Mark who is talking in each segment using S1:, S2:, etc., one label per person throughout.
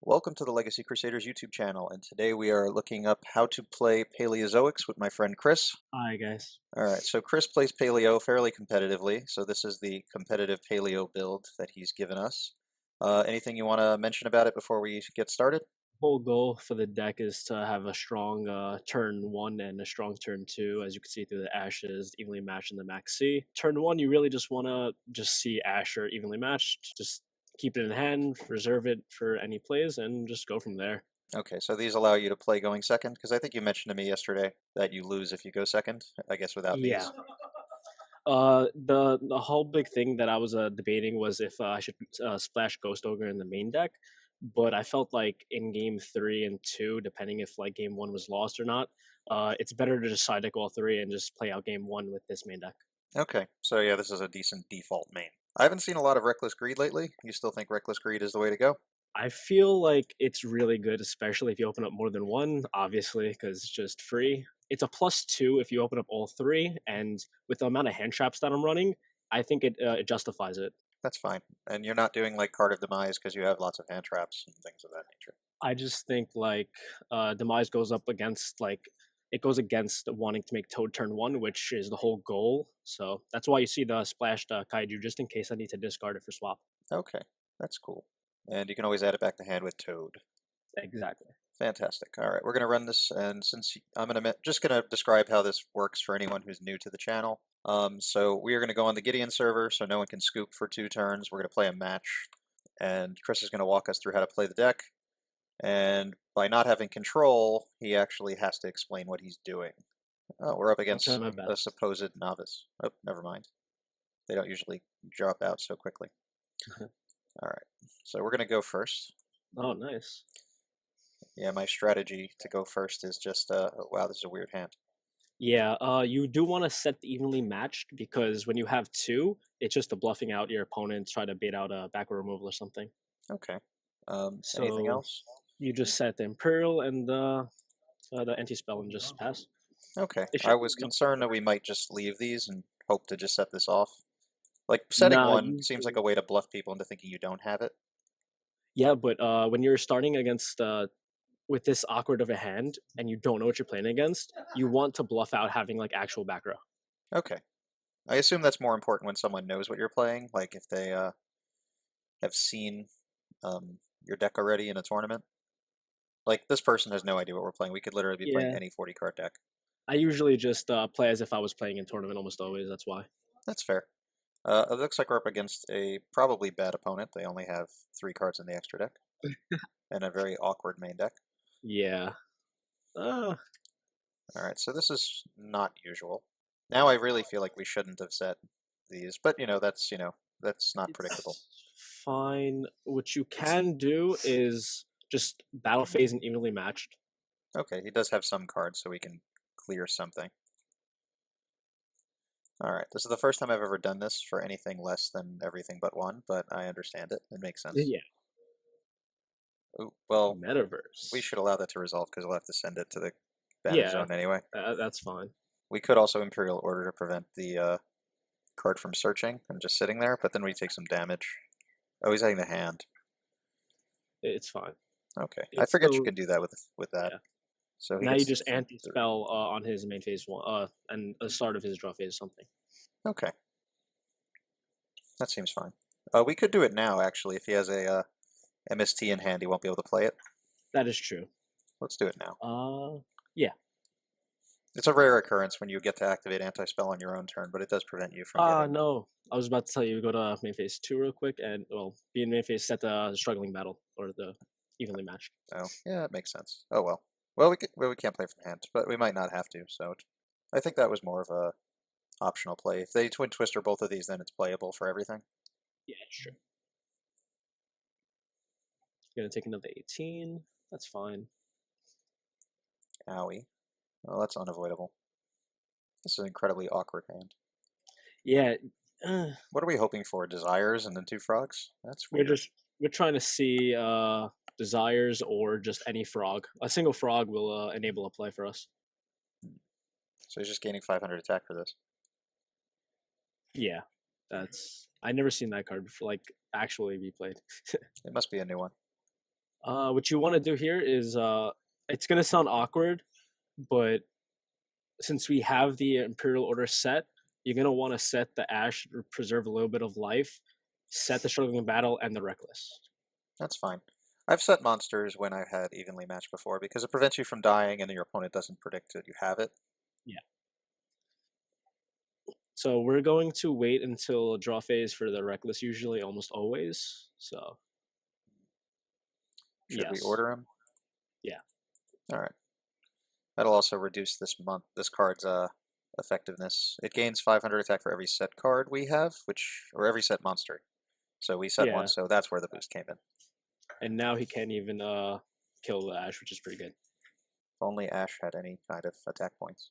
S1: Welcome to the Legacy Crusaders YouTube channel, and today we are looking up how to play Paleozoics with my friend Chris.
S2: Hi guys.
S1: Alright, so Chris plays Paleo fairly competitively, so this is the competitive Paleo build that he's given us. Anything you want to mention about it before we get started?
S2: Whole goal for the deck is to have a strong turn one and a strong turn two, as you can see through the ashes, evenly matched in the max C. Turn one, you really just want to just see Asher evenly matched, just keep it in hand, reserve it for any plays, and just go from there.
S1: Okay, so these allow you to play going second, because I think you mentioned to me yesterday that you lose if you go second, I guess without
S2: Yeah.
S1: these.
S2: The whole big thing that I was debating was if I should splash Ghost Ogre in the main deck, but I felt like in game three and two, depending if like game one was lost or not, it's better to just side deck all three and just play out game one with this main deck.
S1: Okay, so yeah, this is a decent default main. I haven't seen a lot of Reckless Greed lately. You still think Reckless Greed is the way to go?
S2: I feel like it's really good, especially if you open up more than one, obviously, because it's just free. It's a +2 if you open up all three, and with the amount of hand traps that I'm running, I think it justifies it.
S1: That's fine. And you're not doing like Card of Demise because you have lots of hand traps and things of that nature.
S2: I just think like demise goes up against like it goes against wanting to make Toad turn one, which is the whole goal. So that's why you see the splashed kaiju, just in case I need to discard it for swap.
S1: Okay, that's cool. And you can always add it back to hand with Toad.
S2: Exactly.
S1: Fantastic. All right, we're going to run this, and since I'm just going to describe how this works for anyone who's new to the channel. So we are going to go on the Gideon server, so no one can scoop for 2 turns. We're going to play a match, and Chris is going to walk us through how to play the deck. And by not having control, he actually has to explain what he's doing. Oh, we're up
S2: I'll try
S1: against
S2: my
S1: a
S2: best.
S1: supposed novice. Oh, never mind. They don't usually drop out so quickly. All right, so we're going to go first.
S2: Oh, nice.
S1: Yeah, my strategy to go first is just, oh, wow, this is a weird hand.
S2: Yeah, you do want to set the evenly matched because when you have two, it's just a bluffing out your opponent, try to bait out a backward removal or something.
S1: Okay. Anything
S2: So
S1: else?
S2: you just set the Imperial and the anti spell and just pass.
S1: Okay.
S2: It
S1: I
S2: should.
S1: was
S2: Yep.
S1: concerned that we might just leave these and hope to just set this off. Like, setting
S2: Nah,
S1: one seems like
S2: usually.
S1: a way to bluff people into thinking you don't have it.
S2: Yeah, but when you're starting against with this awkward of a hand and you don't know what you're playing against, you want to bluff out having like actual back row.
S1: Okay. I assume that's more important when someone knows what you're playing, like if they have seen your deck already in a tournament. Like, this person has no idea what we're playing. We could literally be playing
S2: Yeah,
S1: any 40-card deck.
S2: I usually just play as if I was playing in tournament almost always. That's why.
S1: That's fair. It looks like we're up against a probably bad opponent. They only have 3 cards in the extra deck and a very awkward main deck.
S2: Yeah. Uh,
S1: All right, so this is not usual. Now I really feel like we shouldn't have set these, but that's not predictable.
S2: it's fine. What you can do is just battle phase and evenly matched.
S1: Okay, he does have some cards, so we can clear something. All right, this is the first time I've ever done this for anything less than everything but one, but I understand it. It makes sense.
S2: Yeah.
S1: Ooh, well, we
S2: Metaverse.
S1: should allow that to resolve because we'll have to send it to the banner
S2: Yeah,
S1: zone anyway.
S2: that's fine.
S1: We could also Imperial Order to prevent the card from searching and just sitting there, but then we take some damage. Oh, he's having the hand.
S2: It's fine.
S1: Okay, I
S2: It's
S1: forget you
S2: the
S1: can do that with that.
S2: Yeah.
S1: So he
S2: Now you
S1: gets
S2: just
S1: 3.
S2: anti-spell on his main phase one, and the start of his draw phase something.
S1: Okay, that seems fine. We could do it now, actually. If he has a MST in hand, he won't be able to play it.
S2: That is true.
S1: Let's do it now.
S2: Yeah.
S1: It's a rare occurrence when you get to activate anti-spell on your own turn, but it does prevent you from getting...
S2: No. I was about to tell you go to main phase two real quick, and well, be in main phase, set the struggling battle or the evenly matched.
S1: Oh, yeah, it makes sense. Oh, well. Well, we can't play from hand, but we might not have to, so... I think that was more of a optional play. If they Twin Twister both of these, then it's playable for everything.
S2: Yeah, it's true. Gonna take another 18. That's fine.
S1: Owie. Well, that's unavoidable. This is an incredibly awkward hand.
S2: Yeah.
S1: What are we hoping for? Desires and then 2 frogs? That's
S2: We're
S1: weird.
S2: just we're trying to see desires or just any frog. A single frog will enable a play for us.
S1: So he's just gaining 500 attack for this.
S2: Yeah, that's I never seen that card before, like actually be played.
S1: It must be a new one.
S2: What you want to do here is it's gonna sound awkward, but since we have the Imperial Order set, you're gonna want to set the Ash to preserve a little bit of life, set the struggling battle, and the reckless.
S1: That's fine. I've set monsters when I've had evenly matched before because it prevents you from dying and your opponent doesn't predict that you have it.
S2: Yeah. So we're going to wait until draw phase for the reckless, usually almost always. So
S1: Should we
S2: yes,
S1: order him?
S2: yeah,
S1: All right. That'll also reduce this card's effectiveness. It gains 500 attack for every set card we have, or every set monster. So we set one,
S2: yeah.
S1: so that's where the boost came in. If
S2: And now he can't even kill the Ash, which is pretty good.
S1: only Ash had any kind of attack points.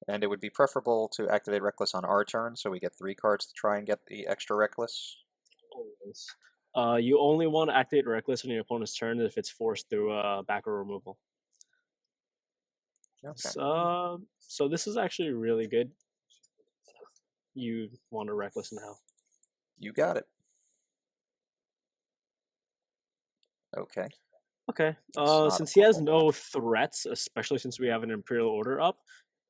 S1: And it would be preferable to activate Reckless on our turn, so we get 3 cards to try and get the extra Reckless.
S2: Always. You only want to activate reckless on your opponent's turn if it's forced through back or removal.
S1: Okay.
S2: So this is actually really good. You want to reckless now.
S1: You got it. Okay.
S2: Okay.
S1: It's not
S2: Since he has
S1: horrible.
S2: no threats, especially since we have an Imperial Order up,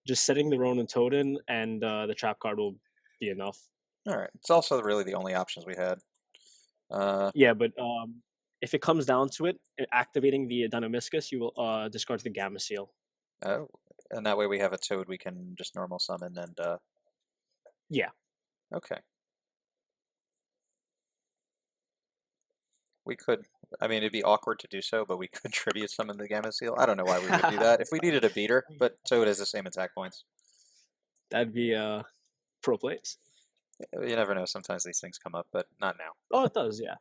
S2: just setting the Ronin Totem and the trap card will be enough.
S1: All right. It's also really the only options we had.
S2: Yeah, but if it comes down to it, activating the Dynamiscus, you will discard the Gamma Seal.
S1: Oh, and that way we have a Toad we can just normal summon and
S2: Yeah.
S1: okay. We could, I mean, it'd be awkward to do so, but we could tribute summon the Gamma Seal. I don't know why we would do that. If we needed a beater, but Toad has the same attack points.
S2: That'd be pro plays.
S1: You never know. Sometimes these things come up, but not now.
S2: Oh, it does, yeah.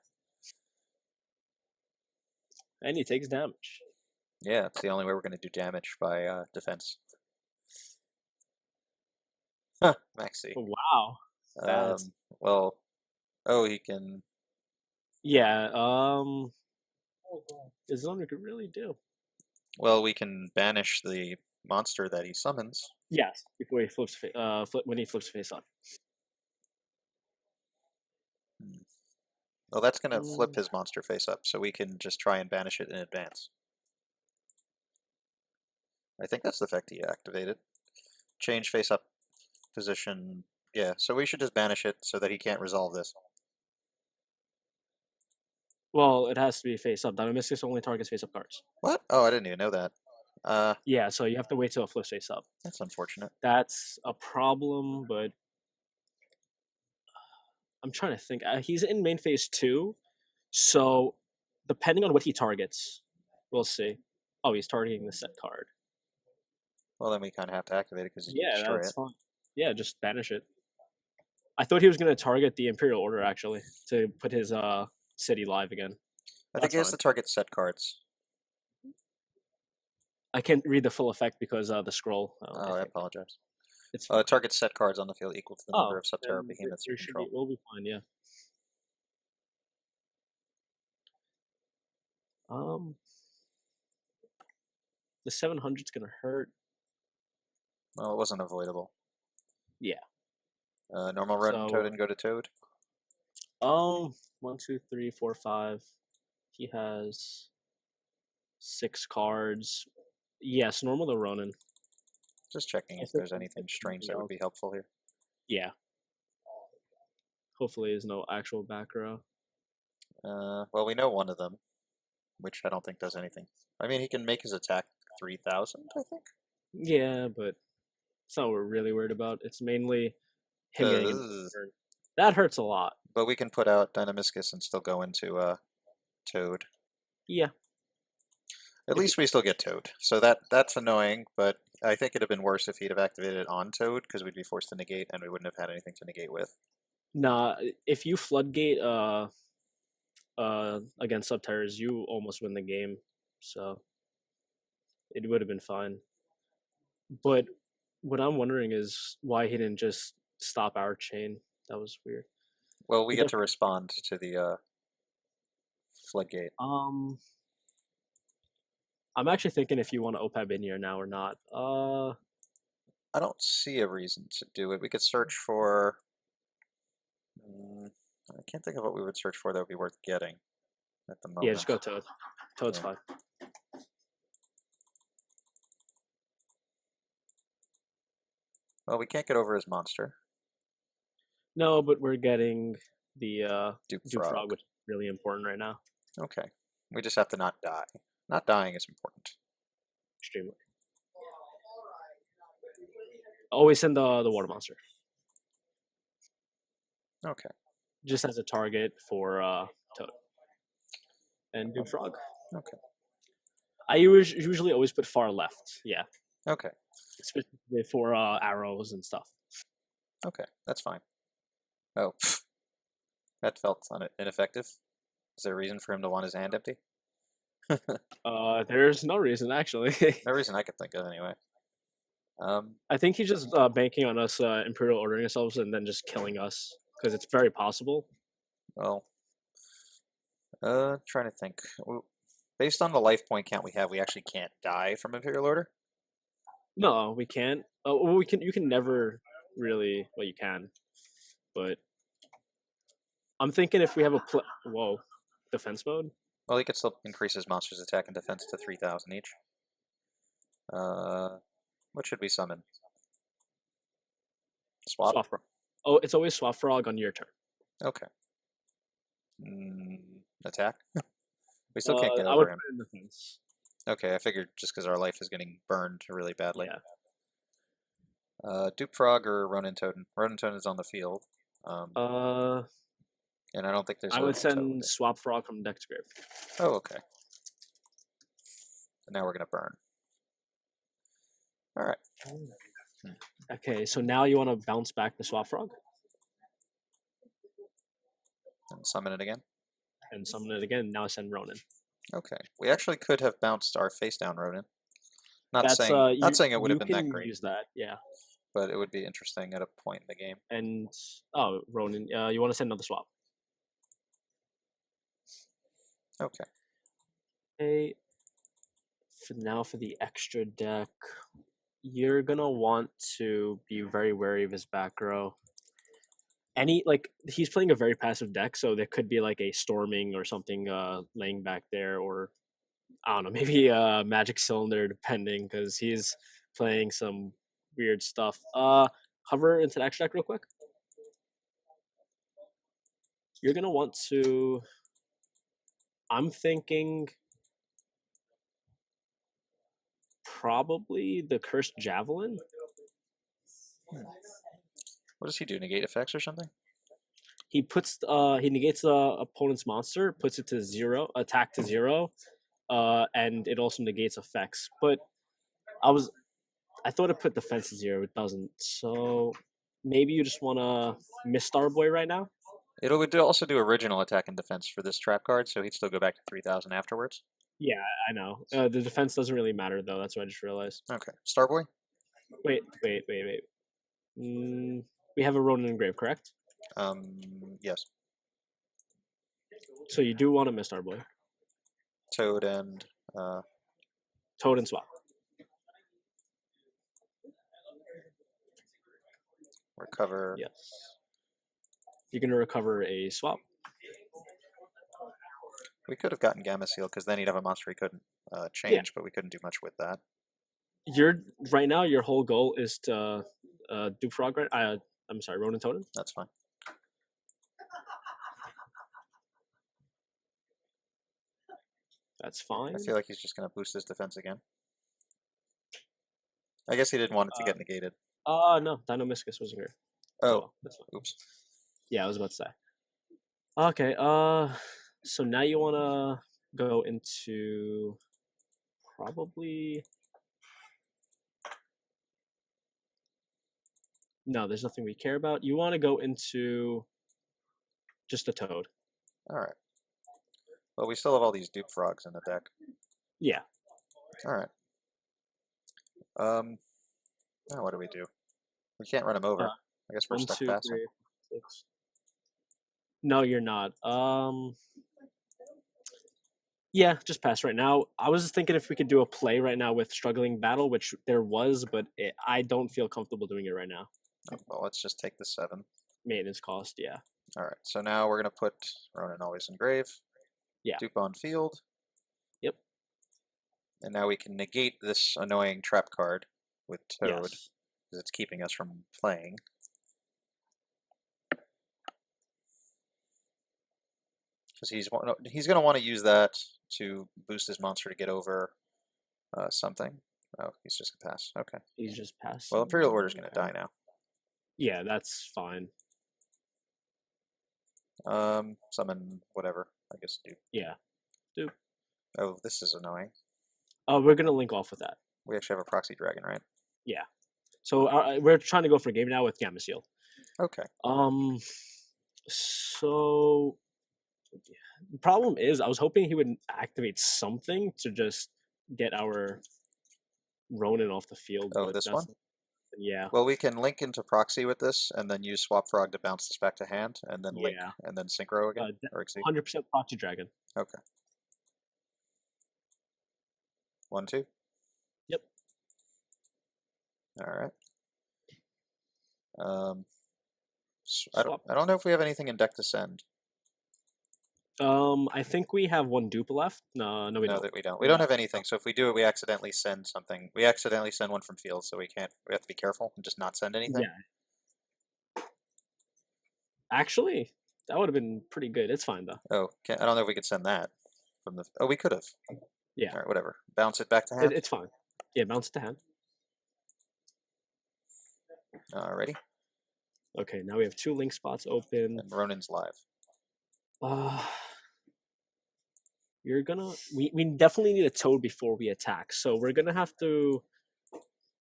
S2: And he takes damage.
S1: Yeah, it's the only way we're going to do damage by defense. Huh, Maxi.
S2: Wow. That's
S1: Well, oh, he can.
S2: yeah. There's nothing we could really do.
S1: Well, we can banish the monster that he summons.
S2: Yes, before he flips, when he flips face up.
S1: Hmm. Well, that's going to flip
S2: Mm,
S1: his monster face up, so we can just try and banish it in advance. I think that's the effect he activated. Change face up position. Yeah, so we should just banish it so that he can't resolve this.
S2: well, it has to be face up. Dynamiscus only targets face up cards.
S1: What? Oh, I didn't even know that.
S2: Yeah, so you have to wait till it flips face up.
S1: That's unfortunate.
S2: That's a problem, but I'm trying to think. He's in main phase 2, so depending on what he targets, we'll see. Oh, he's targeting the set card.
S1: Well, then we kind of have to activate it because he can
S2: Yeah,
S1: destroy
S2: that's
S1: it.
S2: fine. Yeah, just banish it. I thought he was going to target the Imperial Order actually to put his city live again.
S1: I think
S2: That's
S1: he has
S2: fine.
S1: to target set cards.
S2: I can't read the full effect because the scroll. I
S1: Oh, I
S2: think
S1: apologize.
S2: it's fine.
S1: Target set cards on the field equal to the number
S2: Oh,
S1: of Subterra
S2: then
S1: behemoths you
S2: we should be.
S1: control.
S2: We'll be fine. Yeah. Um, the 700's gonna hurt.
S1: Well, it wasn't avoidable.
S2: Yeah.
S1: Normal run Toad
S2: So
S1: and go to Toad.
S2: 1, 2, 3, 4, 5. He has 6 cards. Yes, normal to Ronin.
S1: Just checking
S2: I
S1: if
S2: think
S1: there's anything strange
S2: something
S1: that would
S2: else.
S1: be helpful here.
S2: Yeah. Hopefully, there's no actual back row.
S1: Well, we know one of them, which I don't think does anything. I mean, he can make his attack 3,000, I think.
S2: Yeah, but it's not what we're really worried about. It's mainly him getting a
S1: Ugh.
S2: turn. That hurts a lot.
S1: But we can put out Dynamiscus and still go into Toad.
S2: Yeah.
S1: At
S2: If
S1: least we still get Toad. So that's annoying, but I think it'd have been worse if he'd have activated it on Toad, because we'd be forced to negate, and we wouldn't have had anything to negate with.
S2: Nah, if you floodgate against subterrors, you almost win the game. So it would have been fine. But what I'm wondering is why he didn't just stop our chain. That was weird.
S1: Well, we
S2: He
S1: get to
S2: definitely
S1: respond to the Floodgate.
S2: I'm actually thinking if you want to OPEB in here now or not.
S1: I don't see a reason to do it. We could search for. I can't think of what we would search for that would be worth getting at the
S2: Yeah, just
S1: moment.
S2: go Toad. Toad's
S1: Yeah.
S2: fine.
S1: Well, we can't get over his monster,
S2: No, but we're getting the
S1: Duke
S2: Duke
S1: Frog.
S2: Frog, which is really important right now.
S1: Okay. We just have to not die. Not dying is important.
S2: Extremely. Always send the water monster.
S1: Okay.
S2: Just as a target for Toad. And Duke Frog.
S1: Okay.
S2: I usually always put far left. Yeah.
S1: Okay.
S2: Specifically for arrows and stuff.
S1: Okay. That's fine. Oh, that felt ineffective. Is there a reason for him to want his hand empty?
S2: There's no reason actually.
S1: No reason I could think of anyway.
S2: I think he's just banking on us Imperial ordering ourselves and then just killing us because it's very possible.
S1: Well, trying to think. Based on the life point count we have, we actually can't die from Imperial Order.
S2: No, we can't. Well, we can. You can never really. Well, you can, but I'm thinking if we have a defense mode.
S1: Well, he could still increase his monster's attack and defense to 3,000 each. What should we summon? Swap?
S2: Swap frog. Oh, it's always swap frog on your turn.
S1: Okay. Attack? We still can't get
S2: I would
S1: over him.
S2: put it in defense.
S1: Okay, I figured just because our life is getting burned really badly.
S2: Yeah.
S1: Duke Frog or Ronin Totem? Ronin Totem is on the field. And I don't think there's
S2: I
S1: a
S2: would send
S1: Toad.
S2: swap frog from deck to grave.
S1: Oh, okay. And now we're gonna burn. All right.
S2: Okay, so now you want to bounce back the swap frog
S1: And summon it again.
S2: and summon it again. Now send Ronin.
S1: Okay. We actually could have bounced our face down Ronin. Not
S2: That's
S1: saying it would have been that
S2: You
S1: great,
S2: can use that, yeah.
S1: but it would be interesting at a point in the game.
S2: And Ronin, you want to send another swap.
S1: Okay.
S2: Okay. For the extra deck, you're gonna want to be very wary of his back row. He's playing a very passive deck, so there could be like a storming or something laying back there, or I don't know, maybe a magic cylinder, depending, because he's playing some weird stuff. Hover into the extra deck real quick. You're gonna want to. I'm thinking probably the Cursed Javelin.
S1: What does he do? Negate effects or something?
S2: He negates the opponent's monster, puts it to 0, attack to 0, and it also negates effects. But I thought it put defense to 0. It doesn't. So maybe you just want to miss Starboy right now.
S1: It would also do original attack and defense for this trap card, so he'd still go back to 3,000 afterwards.
S2: Yeah, I know. The defense doesn't really matter though. That's what I just realized.
S1: Okay, Starboy.
S2: Wait. We have a Ronin engrave, correct?
S1: Yes.
S2: So you do want to miss Starboy.
S1: Toad and
S2: Toad and swap.
S1: recover.
S2: Yes. You're gonna recover a swap.
S1: We could have gotten Gamma Seal because then he'd have a monster he couldn't change, but we couldn't do much with that.
S2: Right now your whole goal is to do frog. I'm sorry, Ronin Totem.
S1: That's fine.
S2: That's fine.
S1: I feel like he's just gonna boost his defense again. I guess he didn't want it to get negated.
S2: No, Dinomischus wasn't here.
S1: Oh,
S2: that's fine.
S1: Oops.
S2: Yeah, I was about to say. Okay, so now you want to go into probably... No, there's nothing we care about. You want to go into just a Toad.
S1: All right. Well, we still have all these dupe frogs in the deck.
S2: Yeah.
S1: All right. Now what do we do? We can't run him over. I guess we're
S2: 1,
S1: stuck
S2: 2,
S1: past him.
S2: 3, 6. No, you're not. Yeah, just pass right now. I was thinking if we could do a play right now with struggling battle, which there was, but I don't feel comfortable doing it right now.
S1: Oh, well, let's just take the 7.
S2: Maintenance cost, yeah,
S1: All right, so now we're going to put Ronan always in grave,
S2: yeah,
S1: dupe on field,
S2: yep,
S1: and now we can negate this annoying trap card with Toad,
S2: yes,
S1: because it's keeping us from playing. Because he's going to want to use that to boost his monster to get over something. Oh, he's just going to pass. Okay.
S2: he's just
S1: Well,
S2: passing.
S1: Imperial Order's going to
S2: Okay.
S1: die now.
S2: Yeah, that's fine.
S1: Summon whatever. I guess do.
S2: Yeah, dude.
S1: Oh, this is annoying.
S2: We're gonna link off with that.
S1: We actually have a proxy dragon, right?
S2: Yeah. So we're trying to go for a game now with Gamma Seal.
S1: Okay.
S2: So the problem is, I was hoping he would activate something to just get our Ronin off the field,
S1: Oh,
S2: but
S1: this one?
S2: that's yeah,
S1: Well, we can link into proxy with this, and then use Swap Frog to bounce this back to hand, and then link,
S2: yeah.
S1: and then synchro again, or exceed.
S2: 100% Proxy Dragon.
S1: Okay. 1, 2.
S2: Yep.
S1: All right.
S2: Swap.
S1: I don't know if we have anything in deck to send.
S2: I think we have one dupe left. No, we
S1: No,
S2: don't.
S1: that we don't. We don't have anything. So if we do it, we accidentally send something. We accidentally send one from field, so we can't. We have to be careful and just not send anything.
S2: Yeah. Actually, that would have been pretty good. It's fine though.
S1: Oh, I don't know if we could send that from the. Oh, we could have.
S2: Yeah,
S1: All right, whatever. Bounce it back to hand.
S2: it's fine. Yeah, bounce it to hand.
S1: Alrighty.
S2: Okay, now we have 2 link spots open.
S1: And Ronin's live.
S2: You're gonna. We definitely need a Toad before we attack, so we're gonna have to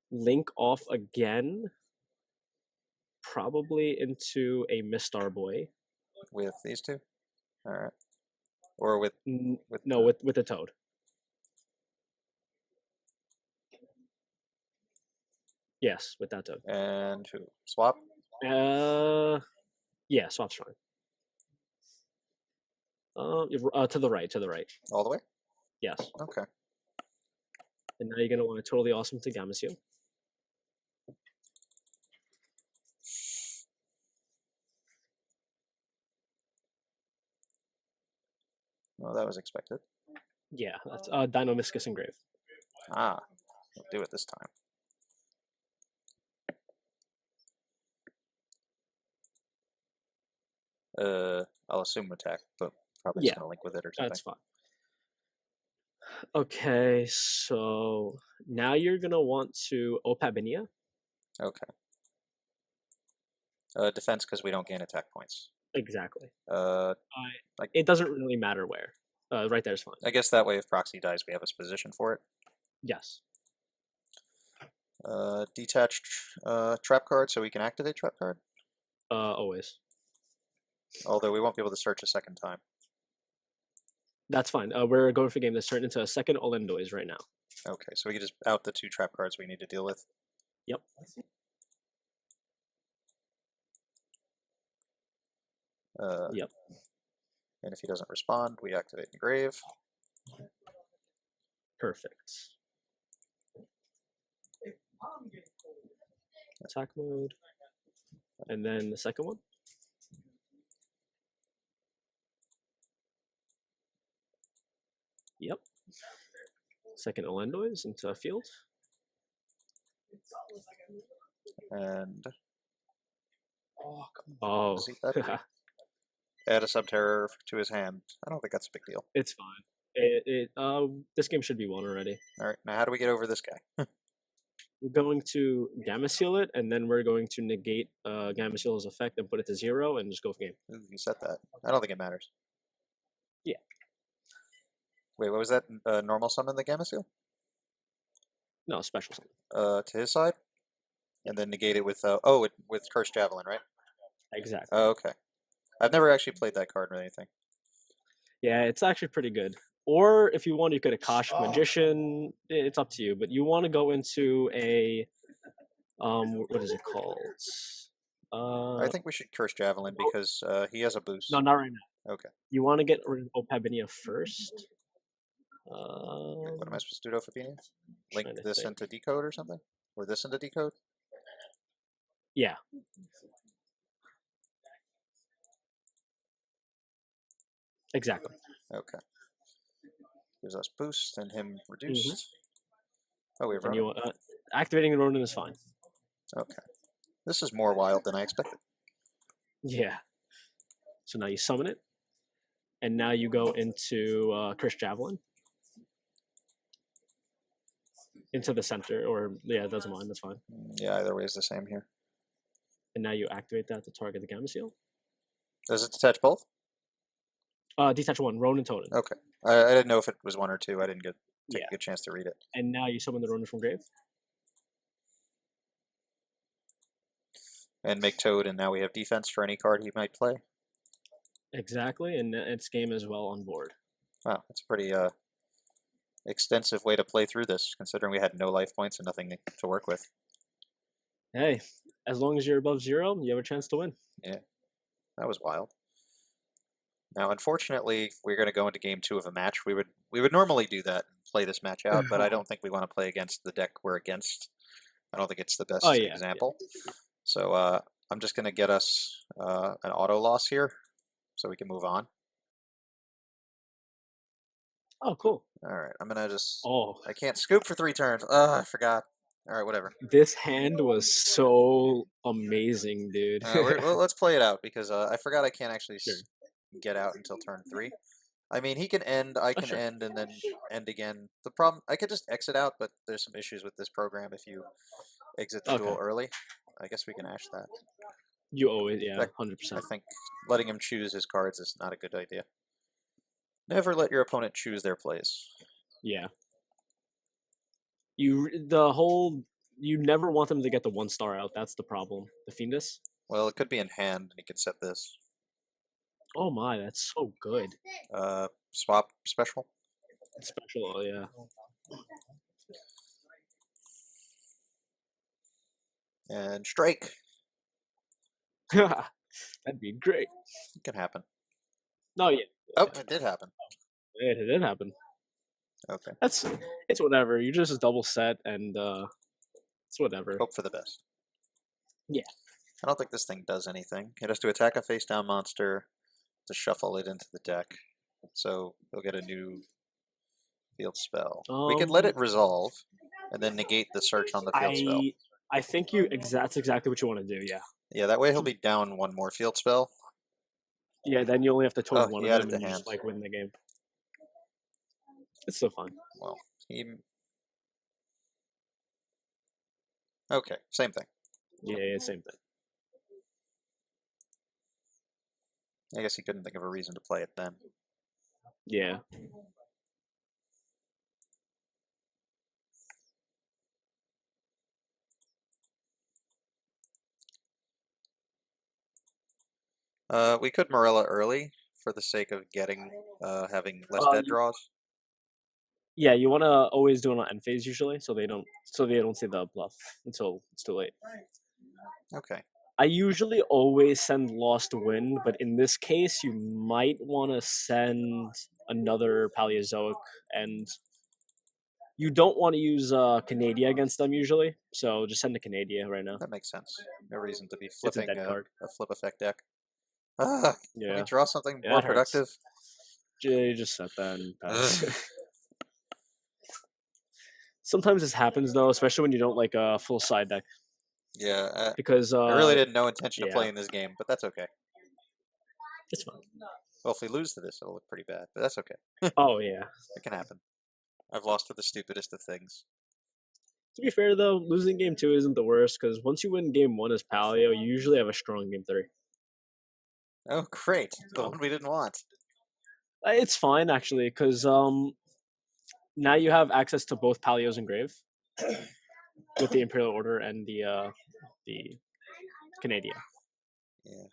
S2: link off again, probably into a Mistar Boy.
S1: With these two. All right. Or with
S2: No, with a Toad. Yes, with that Toad.
S1: and who? Swap.
S2: Yeah, swap's fine. To the right, to the right.
S1: All the way.
S2: Yes.
S1: Okay.
S2: And now you're gonna want to totally awesome to Gamma Seal.
S1: Well, that was expected.
S2: Yeah, that's Deinonychus Engrave.
S1: Ah, we'll do it this time. I'll assume attack, but probably just
S2: Yeah,
S1: gonna link with it or something.
S2: that's fine. Okay, so now you're gonna want to Opabinia.
S1: Okay. Defense because we don't gain attack points.
S2: Exactly.
S1: Like
S2: It doesn't really matter where. Right there's fine.
S1: I guess that way if proxy dies, we have a position for it.
S2: Yes.
S1: Detached trap card, so we can activate trap card.
S2: Always.
S1: Although we won't be able to search a second time.
S2: That's fine. We're going for game that's turned into a second Olendois right now.
S1: Okay, so we can just out the 2 trap cards we need to deal with.
S2: Yep. Yep.
S1: And if he doesn't respond, we activate Engrave.
S2: Perfect. Attack mode. And then the second one. Yep. Second Olendois into a field.
S1: And
S2: Oh.
S1: does he add a Subterror to his hand. I don't think that's a big deal.
S2: It's fine. This game should be won already.
S1: All right, now how do we get over this guy?
S2: We're going to Gamma Seal it, and then we're going to negate Gamma Seal's effect and put it to 0 and just go for game.
S1: Ooh, you set that. I don't think it matters.
S2: Yeah.
S1: Wait, what was that? Normal summon the Gamma Seal?
S2: No, special summon.
S1: To his side? And then negate it with, with Cursed Javelin, right?
S2: Exactly.
S1: Oh, okay. I've never actually played that card or anything.
S2: Yeah, it's actually pretty good. Or if you want, you could Akashic Magician. It's up to you. But you want to go into a what is it called?
S1: I think we should Curse Javelin because he has a boost.
S2: No, not right now.
S1: Okay.
S2: You want to get rid of Opabinia first.
S1: Wait, what am I supposed to do to Ophidian? Link
S2: Trying to
S1: this
S2: think.
S1: into decode or something? Or this into decode?
S2: Yeah. Exactly.
S1: Okay. Gives us boost and him
S2: Hmm.
S1: reduced. Oh, we have
S2: And
S1: Ronan.
S2: you activating the Ronin is fine.
S1: Okay. This is more wild than I expected.
S2: Yeah. So now you summon it, and now you go into Chris Javelin into the center, or yeah, it doesn't mind. That's fine.
S1: Yeah, either way is the same here.
S2: And now you activate that to target the Gamma Seal.
S1: Does it detach both?
S2: Detach one, Ronin Totem.
S1: Okay. I didn't know if it was one or two. I didn't take
S2: Yeah.
S1: a good chance to read it.
S2: And now you summon the Ronin from grave.
S1: And make Toad, and now we have defense for any card he might play.
S2: Exactly, and its game as well on board.
S1: Wow, that's a pretty extensive way to play through this, considering we had no life points and nothing to work with.
S2: Hey, as long as you're above 0, you have a chance to win.
S1: Yeah, that was wild. Now, unfortunately, if we're going to go into game 2 of a match, we would normally do that and play this match out, but I don't think we want to play against the deck we're against. I don't think it's the best example. Yeah. So I'm just going to get us an auto loss here, so we can move on.
S2: Oh, cool.
S1: All right, I'm going to just...
S2: Oh.
S1: I can't scoop for 3 turns. I forgot. All right, whatever.
S2: This hand was so amazing, dude.
S1: Well, let's play it out, because I forgot I can't actually get out until turn 3. I mean, he can end, I can end, and then end again. The problem, I could just exit out, but there's some issues with this program if you exit the duel early. I guess we can ash that.
S2: You always, yeah, 100%.
S1: I think letting him choose his cards is not a good idea. Never let your opponent choose their plays.
S2: Yeah. You never want them to get the 1-star out. That's the problem. The Fiendus.
S1: Well, it could be in hand, and he could set this.
S2: Oh my, that's so good.
S1: Swap special.
S2: Special, oh yeah.
S1: And strike.
S2: That'd be great.
S1: It can happen.
S2: No, yeah.
S1: Oh, it did happen.
S2: It did happen.
S1: Okay.
S2: It's whatever. You just double set, and it's whatever.
S1: Hope for the best.
S2: Yeah.
S1: I don't think this thing does anything. It has to attack a face-down monster to shuffle it into the deck. So we'll get a new field spell. We could let it resolve and then negate the search on the field spell.
S2: I think that's exactly what you want to do, yeah.
S1: Yeah, that way he'll be down 1 more field spell.
S2: Yeah, then you only have to toad one of them and
S1: hand.
S2: just like win the game. It's still fun.
S1: Well, okay, same thing.
S2: Yeah, same thing.
S1: I guess he couldn't think of a reason to play it then.
S2: Yeah.
S1: We could Morella early for the sake of having less dead draws.
S2: Yeah, you want to always do it on end phase usually, so they don't see the bluff until it's too late.
S1: Okay.
S2: I usually always send Lost Wind, but in this case, you might want to send another Paleozoic, and you don't want to use Canadia against them usually, so just send the Canadia right now.
S1: That makes sense. No reason to be flipping
S2: it's a dead card.
S1: A flip effect deck.
S2: Yeah.
S1: Can we draw something more productive?
S2: You just set that and pass. Sometimes this happens though, especially when you don't like a full side deck.
S1: Yeah,
S2: because
S1: I really did no intention of playing this game, but that's okay.
S2: It's fine.
S1: Well, if we lose to this, it'll look pretty bad, but that's okay.
S2: Oh yeah,
S1: it can happen. I've lost to the stupidest of things.
S2: To be fair though, losing game 2 isn't the worst, because once you win game 1 as Paleo, you usually have a strong game 3.
S1: Oh great, the one we didn't want.
S2: It's fine actually, because now you have access to both Paleos and Grave with the Imperial Order and the Canadia.
S1: Yeah.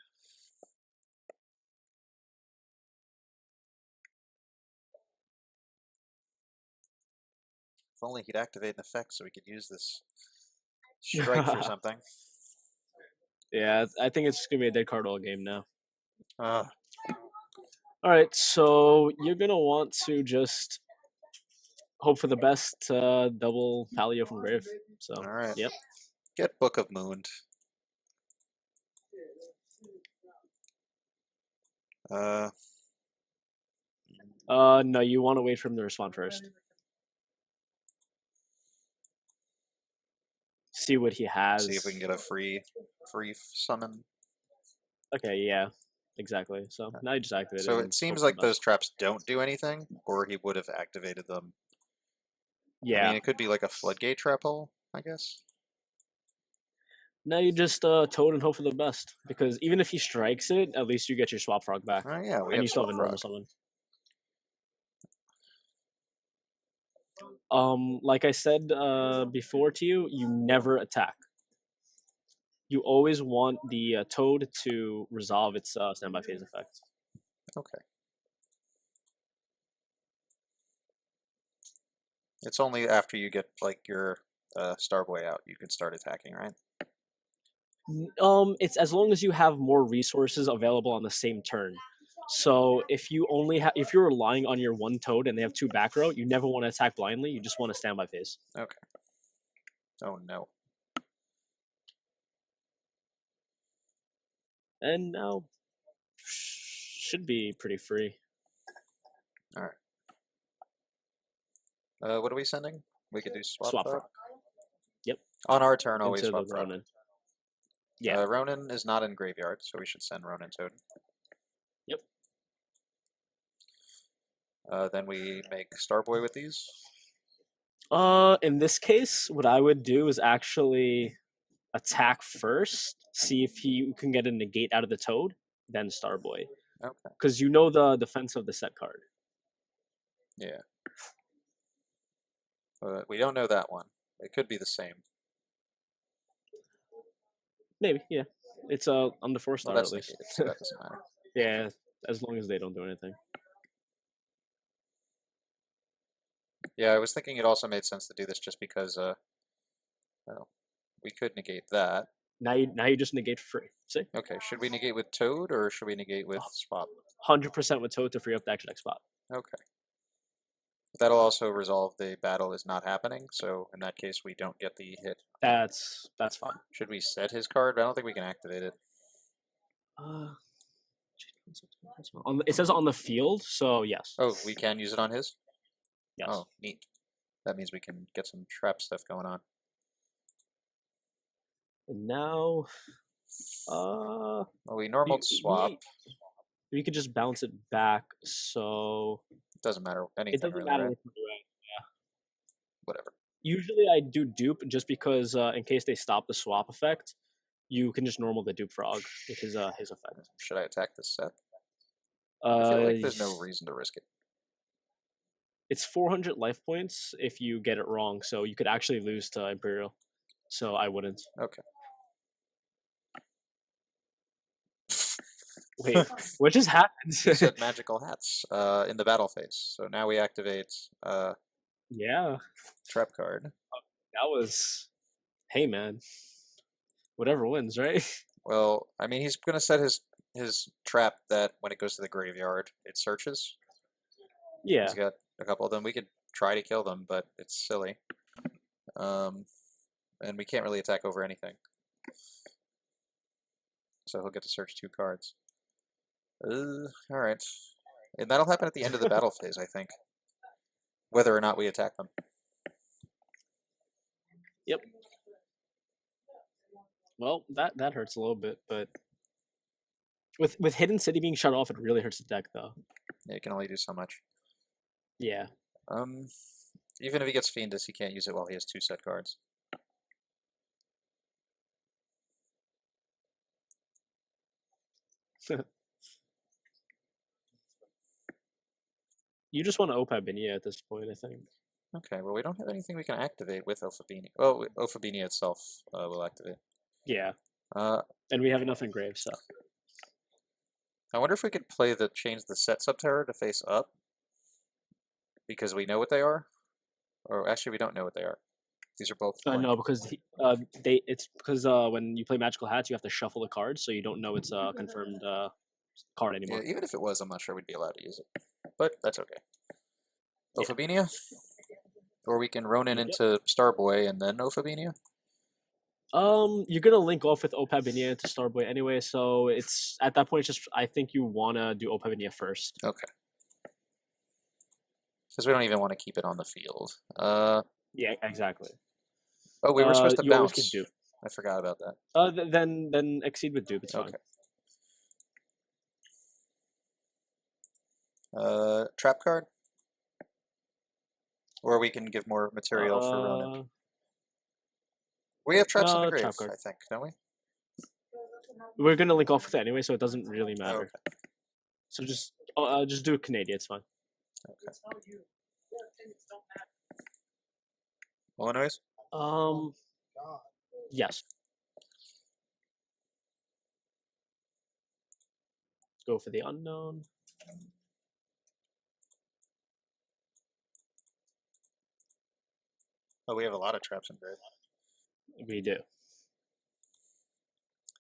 S1: If only he'd activate an effect so we could use this strike for something.
S2: Yeah, I think it's going to be a dead card all game now.
S1: All
S2: right, so you're going to want to just Hope for the best. Double Paleo from Grave. So,
S1: All right.
S2: yep.
S1: Get Book of Mooned. Uh,
S2: No, you want to wait for him to respond first. See what he
S1: see if we can
S2: has.
S1: get a free summon.
S2: Okay, yeah, exactly. So now you just activate it
S1: So
S2: and
S1: it
S2: hope
S1: seems
S2: for the
S1: like those
S2: best.
S1: traps don't do anything, or he would have activated them. I mean,
S2: Yeah.
S1: it could be like a floodgate trap hole, I guess.
S2: Now you just toad and hope for the best because even if he strikes it, at least you get your swap frog back,
S1: Oh yeah, we
S2: and
S1: have
S2: you still
S1: Swap
S2: have a normal
S1: Frog.
S2: summon. Like I said before to you, you never attack. You always want the toad to resolve its standby phase effect.
S1: Okay. It's only after you get like your Starboy out you can start attacking, right?
S2: It's as long as you have more resources available on the same turn. So if you only have, if you're relying on your one toad and they have two back row, you never want to attack blindly. You just want to standby phase.
S1: Okay. Oh no.
S2: And now should be pretty free.
S1: All right. What are we sending? We could do Swap
S2: Swap
S1: Frog.
S2: frog. Yep.
S1: On our turn, always
S2: Into the
S1: Swap Frog.
S2: Ronin. Yeah.
S1: Ronin is not in graveyard, so we should send Ronin Toad.
S2: Yep.
S1: Then we make Starboy with these.
S2: In this case, what I would do is actually attack first, see if he can get a negate out of the toad, then Starboy.
S1: Okay.
S2: Because you know the defense of the set card.
S1: Yeah. But we don't know that one. It could be the same.
S2: Maybe, yeah. It's on the 4
S1: Well,
S2: star
S1: that's
S2: at least.
S1: negated, so that doesn't matter.
S2: Yeah, as long as they don't do anything.
S1: Yeah, I was thinking it also made sense to do this just because, well, we could negate that.
S2: Now you just negate for free. See?
S1: Okay, should we negate with Toad or should we negate with Swap?
S2: 100% with Toad to free up the action X spot.
S1: Okay. That'll also resolve the battle is not happening, so in that case we don't get the hit.
S2: That's fine.
S1: Should we set his card? I don't think we can activate it.
S2: It says on the field, so yes.
S1: Oh, we can use it on his?
S2: Yes.
S1: Oh, neat. That means we can get some trap stuff going on.
S2: And now,
S1: well, we normal swap.
S2: We could just bounce it back, so
S1: Doesn't matter anything.
S2: it doesn't
S1: really,
S2: matter
S1: right?
S2: which way. Yeah.
S1: Whatever.
S2: Usually I do dupe just because in case they stop the swap effect, you can just normal the dupe frog with his effect.
S1: Should I attack this set? I feel like there's no
S2: Uh,
S1: reason to risk it.
S2: it's 400 life points if you get it wrong, so you could actually lose to Imperial. So I wouldn't.
S1: Okay.
S2: Wait, what just happened?
S1: You said magical hats in the battle phase. So now we activate
S2: Yeah,
S1: trap card.
S2: that was. Hey man, whatever wins, right?
S1: Well, I mean, he's gonna set his trap that when it goes to the graveyard, it searches.
S2: Yeah.
S1: He's got a couple of them. We could try to kill them, but it's silly. And we can't really attack over anything. So he'll get to search 2 cards. Alright. And that'll happen at the end of the battle phase, I think. Whether or not we attack them.
S2: Yep. Well, that hurts a little bit, but with Hidden City being shut off, it really hurts the deck, though.
S1: Yeah, you can only do so much.
S2: Yeah.
S1: Even if he gets Fiendus, he can't use it while he has 2 set cards.
S2: You just want to Ophibinia at this point, I think.
S1: Okay, well, we don't have anything we can activate with Ophibinia. Oh, Ophibinia itself will activate.
S2: Yeah.
S1: Uh,
S2: And we have enough in grave, so.
S1: I wonder if we could play change the set Subterror to face up. Because we know what they are? Or actually, we don't know what they are. These are both blank.
S2: No, because it's because when you play Magical Hats, you have to shuffle the cards, so you don't know it's a confirmed card anymore.
S1: Yeah, even if it was, I'm not sure we'd be allowed to use it. But that's okay. Ophibinia? Or we can Ronin
S2: Yep.
S1: into Starboy and then Ophabinia?
S2: You're gonna link off with Opabinia to Starboy anyway, so it's at that point. It's just I think you wanna do Opabinia first.
S1: Okay. Because we don't even want to keep it on the field.
S2: Yeah, exactly.
S1: Oh, we were supposed to
S2: You always keep
S1: bounce.
S2: dupe.
S1: I forgot about that.
S2: Then exceed with dupe. It's fine.
S1: Okay. Trap card? Or we can give more material for Ronin. We have traps in the grave,
S2: Trap card.
S1: I think, don't we?
S2: We're gonna link off with it anyway, so it doesn't really matter.
S1: Okay.
S2: So just do a Canadian. It's fine.
S1: Okay. Illinois?
S2: Yes. Go for the unknown.
S1: Oh, we have a lot of traps in grave.
S2: We do.
S1: I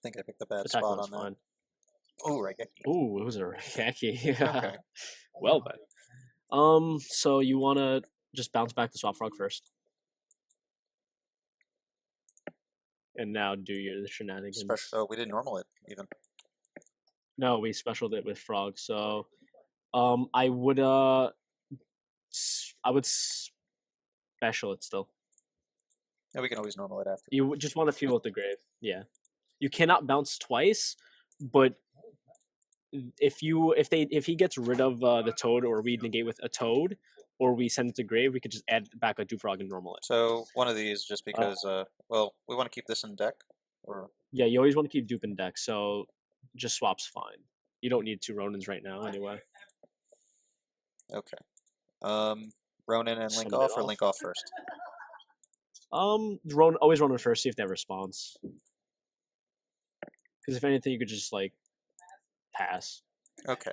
S1: think I picked the bad
S2: Attack
S1: spot
S2: one's
S1: on that.
S2: fine.
S1: Oh, Raigeki.
S2: Ooh, it was a Raigeki.
S1: Okay.
S2: Well then. So you wanna just bounce back the Swap Frog first. And now do your shenanigans.
S1: Oh, we didn't normal it, even.
S2: No, we specialed it with Frog, so I would special it still.
S1: Yeah, we can always normal it after.
S2: You just want to fuel at the grave. Yeah. You cannot bounce twice, but if he gets rid of the toad, or we negate with a toad, or we send it to grave, we could just add back a Dufrog and normal it.
S1: So one of these, just because, well, we want to keep this in deck, or
S2: Yeah, you always want to keep dupe in deck, so just swap's fine. You don't need 2 Ronins right now anyway.
S1: okay. Ronin and link
S2: Summon it
S1: off, or
S2: off.
S1: link off first?
S2: Always Ronin first, see if they have response. Because if anything, you could just like pass.
S1: Okay.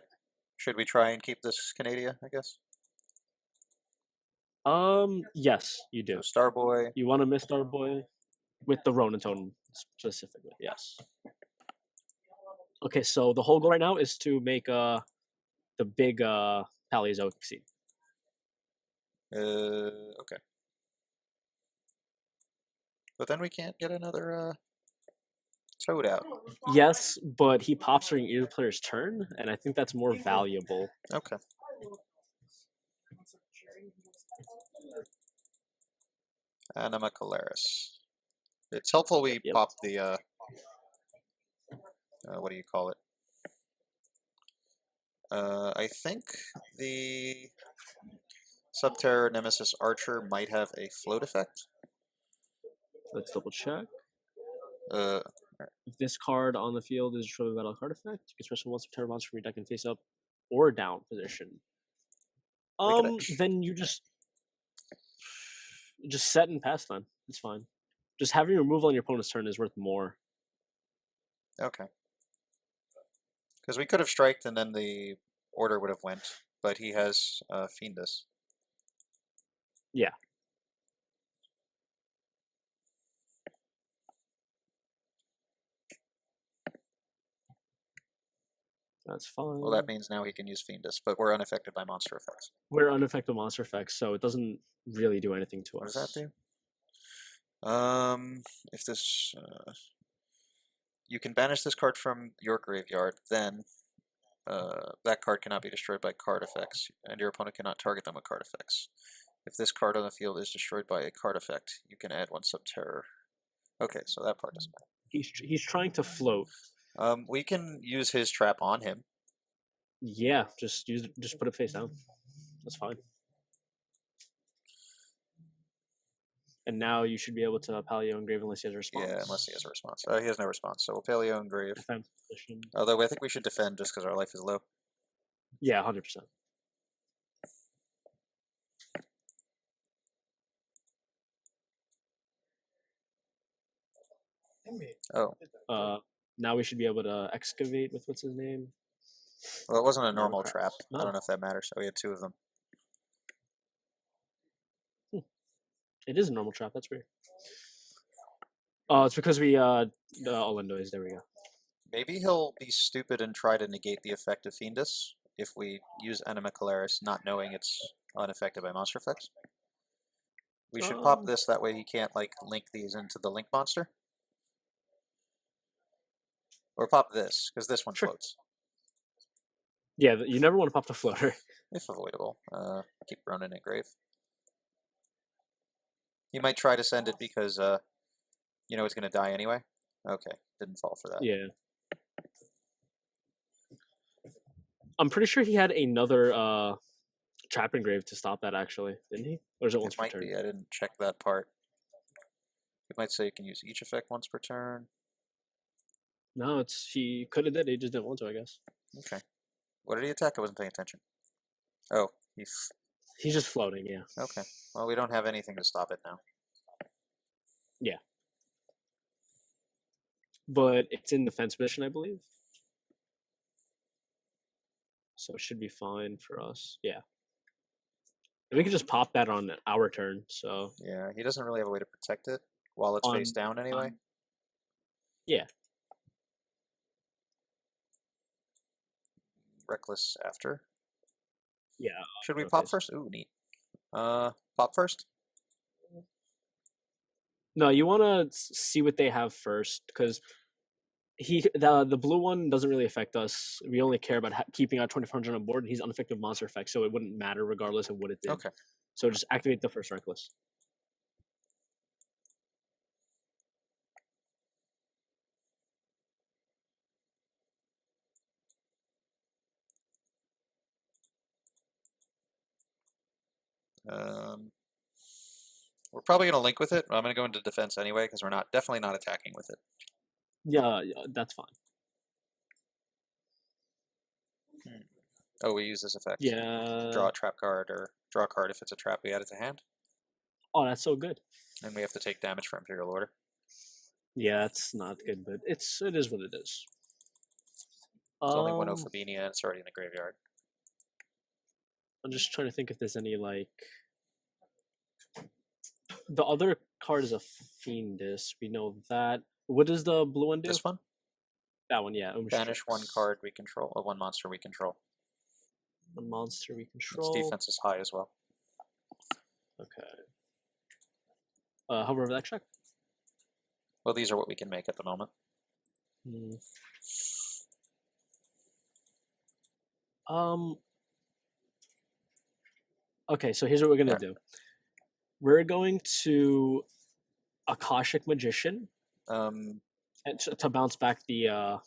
S1: Should we try and keep this Canada, I guess?
S2: Yes, you do.
S1: So Starboy.
S2: You want to miss Starboy with the Ronin tone specifically, yes. Okay, so the whole goal right now is to make the big Paleozoic seed.
S1: Okay. But then we can't get another toad out.
S2: Yes, but he pops during either player's turn, and I think that's more valuable.
S1: Okay. Anima Calaris. It's helpful we pop the, what do you call it? I think the Subterror Nemesis Archer might have a float effect.
S2: Let's double check.
S1: Right.
S2: If this card on the field is destroyed by battle card effect, you can special one Subterror monster from your deck and face up or down position. Then you just set and pass then. It's fine. Just having removal on your opponent's turn is worth more.
S1: Okay. Because we could have striked and then the order would have went, but he has Fiendus.
S2: Yeah. That's fine.
S1: Well, that means now he can use Fiendus, but we're unaffected by monster effects.
S2: We're unaffected by monster effects, so it doesn't really do anything to us.
S1: What does that do? If this... you can banish this card from your graveyard, then that card cannot be destroyed by card effects, and your opponent cannot target them with card effects. If this card on the field is destroyed by a card effect, you can add 1 Subterror. Okay, so that part doesn't matter.
S2: He's trying to float.
S1: We can use his trap on him.
S2: Yeah, just put it face down. That's fine. And now you should be able to Paleo Engrave unless he has a response.
S1: Yeah, unless he has a response. He has no response, so we'll Paleo Engrave.
S2: Defense position.
S1: Although I think we should defend just because our life is low.
S2: Yeah, 100%.
S1: Oh.
S2: Now we should be able to excavate with what's his name?
S1: Well, it wasn't a normal trap.
S2: No.
S1: I don't know if that matters. So we had 2 of them.
S2: It is a normal trap. That's weird. Oh, it's because we the Olendois. There we go.
S1: Maybe he'll be stupid and try to negate the effect of Fiendus if we use Anima Calaris, not knowing it's unaffected by monster effects. We should pop this, that way he can't, like, link these into the link monster. Or pop this, because this one
S2: Sure.
S1: floats.
S2: Yeah, you never want to pop the floater.
S1: If avoidable. Keep Ronin in grave. He might try to send it because, you know he's going to die anyway. Okay, didn't fall for that.
S2: Yeah. I'm pretty sure he had another trap engrave to stop that, actually, didn't he? Or is it once
S1: It
S2: per
S1: might
S2: turn?
S1: be, I didn't check that part. It might say you can use each effect once per turn.
S2: No, it's he could have did. He just didn't want to, I guess.
S1: Okay. What did he attack? I wasn't paying attention. Oh, he's...
S2: He's just floating, yeah.
S1: Okay. Well, we don't have anything to stop it now.
S2: Yeah. But it's in defense position, I believe. So it should be fine for us. Yeah. And we can just pop that on our turn, so...
S1: Yeah, he doesn't really have a way to protect it while it's face down anyway.
S2: Yeah.
S1: Reckless after.
S2: Yeah.
S1: Should we pop first? Ooh, neat. Pop first?
S2: No, you want to see what they have first, because the blue one doesn't really affect us. We only care about keeping our 2400 on board, and he's unaffected monster effect, so it wouldn't matter regardless of what it did.
S1: Okay.
S2: So just activate the first Reckless.
S1: We're probably going to link with it. I'm going to go into defense anyway because we're definitely not attacking with it.
S2: Yeah, that's fine.
S1: Oh, we use this effect.
S2: Yeah.
S1: Draw a trap card or draw a card if it's a trap we add it to hand.
S2: Oh, that's so good.
S1: And we have to take damage for Imperial Order.
S2: Yeah, it's not good, but it is what it is.
S1: It's only one Ophibinia and it's already in the graveyard.
S2: I'm just trying to think if there's any, like... The other card is a Fiendus. We know that. What does the blue one do?
S1: This one?
S2: That one, yeah.
S1: Banish one card we control, or one monster we control.
S2: One monster we control.
S1: Its defense is high as well.
S2: Okay. Hover over that check.
S1: Well, these are what we can make at the moment.
S2: Okay, so here's what we're gonna do. We're going to Akashic Magician. And to bounce back the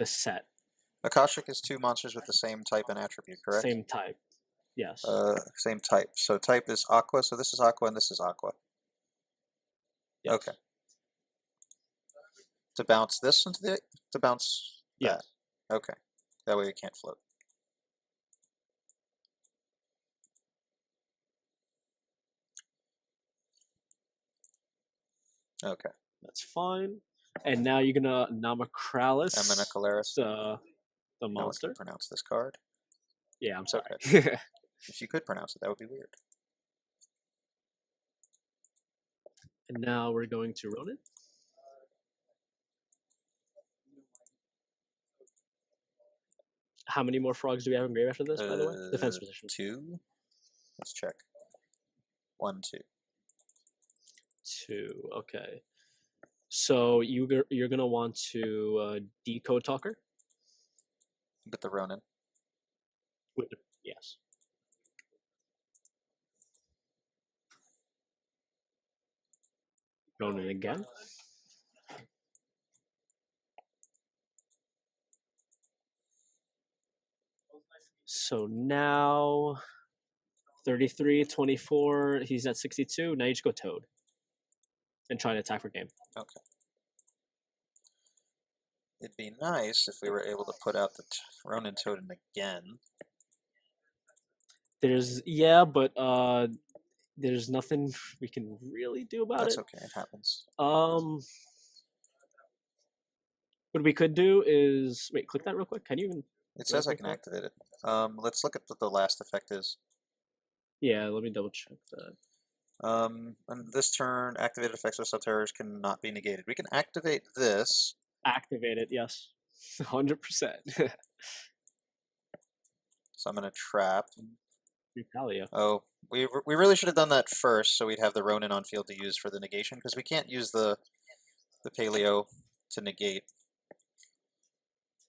S2: set.
S1: Akashic is two monsters with the same type and attribute, correct?
S2: Same type. Yes.
S1: Same type. So type is Aqua. So this is Aqua and this is Aqua. Yes. Okay. To bounce this into the... To bounce that. Yeah. Okay. That way it can't float. Okay.
S2: That's fine. And now you're gonna Namakralis.
S1: Aminacalaris.
S2: The monster.
S1: No one can pronounce this card.
S2: Yeah, I'm sorry.
S1: Okay. If you could pronounce it, that would be weird.
S2: And now we're going to Ronin. How many more frogs do we have in grave after this, by the way? Defense position.
S1: 2. Let's check. 1, 2.
S2: 2, okay. So you're going to want to decode Talker?
S1: With the Ronin.
S2: Yes. Ronin again. So now 33, 24, he's at 62. Now you just go Toad and try to attack for game.
S1: Okay. It'd be nice if we were able to put out the Ronin Totem again.
S2: But there's nothing we can really do about it.
S1: That's okay, it happens.
S2: What we could do is wait, click that real quick. Can you even?
S1: It says I can activate it. Let's look at what the last effect is.
S2: Yeah, let me double check that.
S1: On this turn, activated effects of subterrors cannot be negated. We can activate this.
S2: Activate it, yes. 100%.
S1: So I'm going to trap.
S2: Free Paleo.
S1: Oh, we really should have done that first, so we'd have the Ronin on field to use for the negation, because we can't use the Paleo to negate.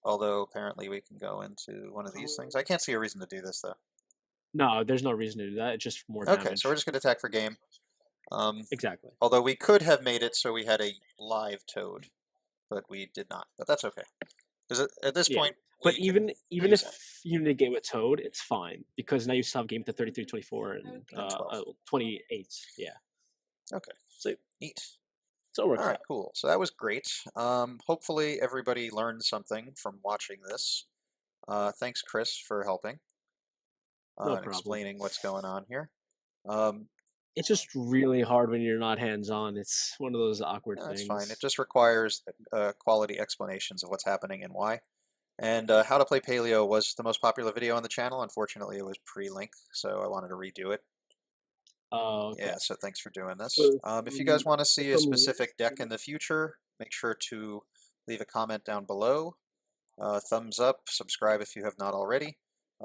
S1: Although apparently we can go into one of these things. I can't see a reason to do this though.
S2: No, there's no reason to do that. It's just more
S1: Okay, so we're
S2: damage.
S1: just going to attack for game.
S2: Exactly.
S1: Although we could have made it so we had a live toad, but we did not. But that's okay. Because at this
S2: Yeah.
S1: point,
S2: But
S1: we can
S2: even
S1: use
S2: if
S1: it.
S2: you negate with Toad, it's fine because now you still have game to 33, 24, and
S1: And 12.
S2: 28. Yeah.
S1: Okay,
S2: So
S1: neat.
S2: so it
S1: All
S2: works
S1: right,
S2: out.
S1: cool. So that was great. Hopefully everybody learned something from watching this. Thanks, Chris, for helping
S2: No
S1: and
S2: problem.
S1: explaining what's going on here. Um,
S2: It's just really hard when you're not hands on. It's one of those awkward
S1: no, that's fine. It
S2: things.
S1: just requires quality explanations of what's happening and why. And how to play Paleo was the most popular video on the channel. Unfortunately, it was pre-link, so I wanted to redo it.
S2: Okay.
S1: Yeah, so thanks for doing this.
S2: So
S1: If you guys want to
S2: for
S1: see a
S2: some links,
S1: specific deck in the future, make sure to leave a comment down below. Thumbs up, subscribe if you have not already.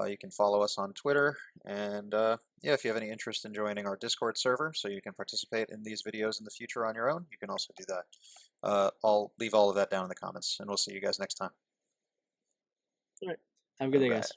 S1: You can follow us on Twitter, and yeah, if you have any interest in joining our Discord server so you can participate in these videos in the future on your own, you can also do that. I'll leave all of that down in the comments, and we'll see you guys next time.
S2: all right. Have a good
S1: All
S2: day,
S1: right.
S2: guys.